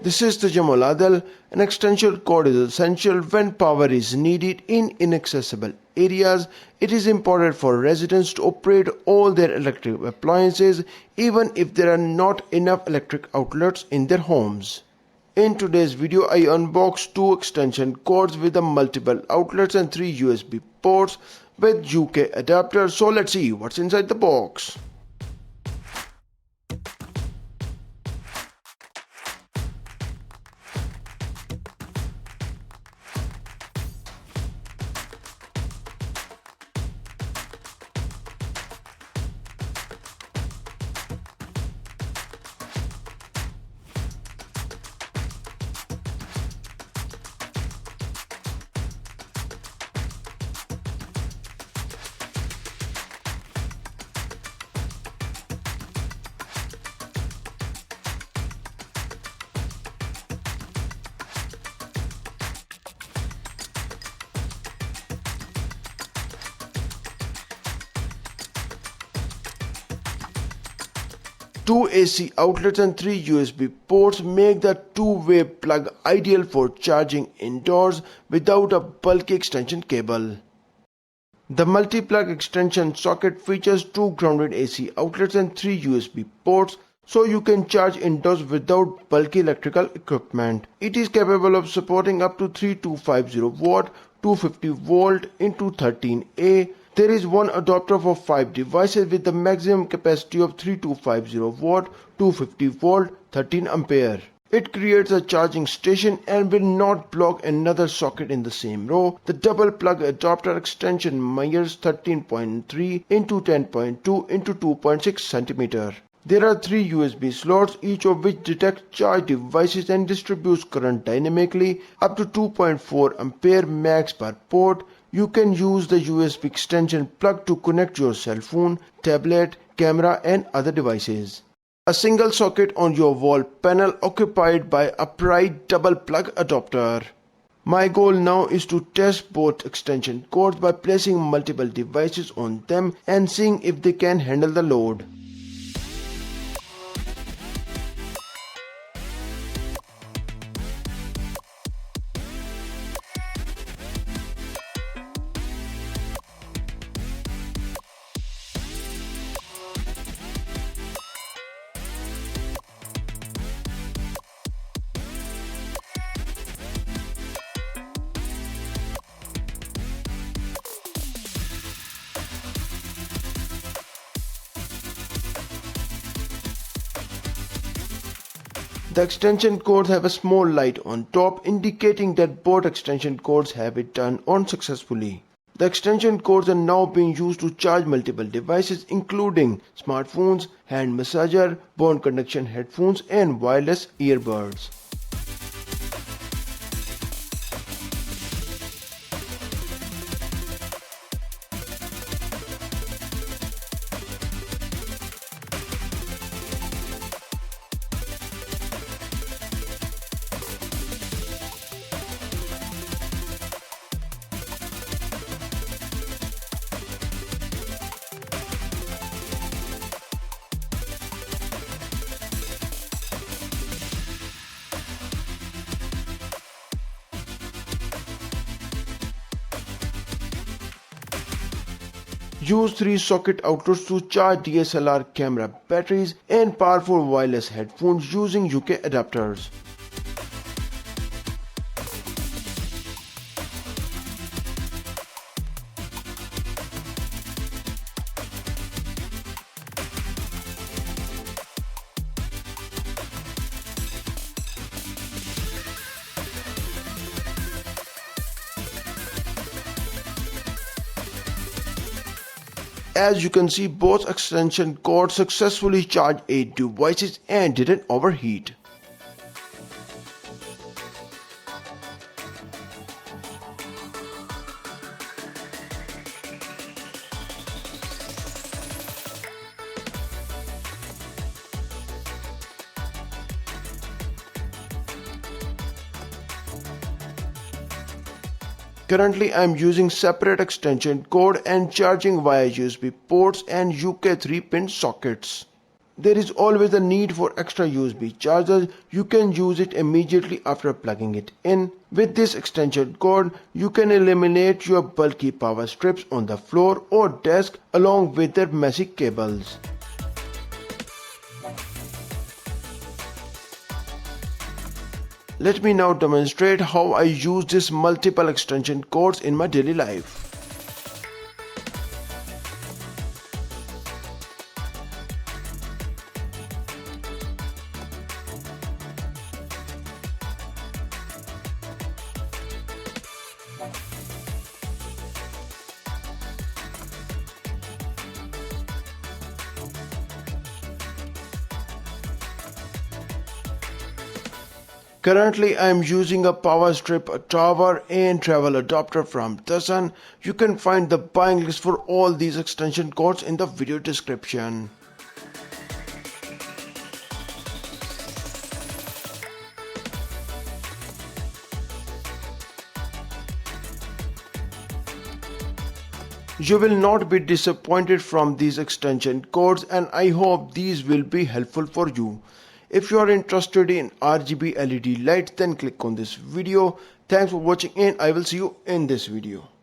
This is the Jamal Adel. An extension cord is essential when power is needed in inaccessible areas. It is important for residents to operate all their electric appliances even if there are not enough electric outlets in their homes. In today's video, I unbox two extension cords with the multiple outlets and 3 USB ports with UK adapter. So let's see what's inside the box. Two AC outlets and 3 USB ports make the two-way plug ideal for charging indoors without a bulky extension cable. The multi-plug extension socket features two grounded AC outlets and 3 USB ports, so you can charge indoors without bulky electrical equipment. It is capable of supporting up to 3250 watt 250 volt into 13A. There is one adapter for 5 devices with the maximum capacity of 3250 watt 250 volt 13 ampere. It creates a charging station and will not block another socket in the same row. The double plug adapter extension measures 13.3 into 10.2 into 2.6 cm. There are 3 USB slots, each of which detects charge devices and distributes current dynamically up to 2.4 ampere max per port. You can use the USB extension plug to connect your cell phone, tablet, camera and other devices. A single socket on your wall panel occupied by a upright double plug adapter. My goal now is to test both extension cords by placing multiple devices on them and seeing if they can handle the load. The extension cords have a small light on top indicating that both extension cords have it turned on successfully. The extension cords are now being used to charge multiple devices including smartphones, hand massager, bone conduction headphones and wireless earbuds. Use 3 socket outlets to charge DSLR camera batteries and powerful wireless headphones using UK adapters. As you can see, both extension cords successfully charged 8 devices and didn't overheat. Currently I am using separate extension cord and charging via USB ports and UK 3-pin sockets. there is always the need for extra USB chargers. You can use it immediately after plugging it in. With this extension cord, you can eliminate your bulky power strips on the floor or desk along with their messy cables. Let me now demonstrate how I use these multiple extension cords in my daily life. Currently I am using a power strip, a tower and travel adapter from Dasan. You can find the buying list for all these extension cords in the video description. You will not be disappointed from these extension cords, and I hope these will be helpful for you. If you are interested in RGB LED lights, then click on this video. Thanks for watching and I will see you in this video.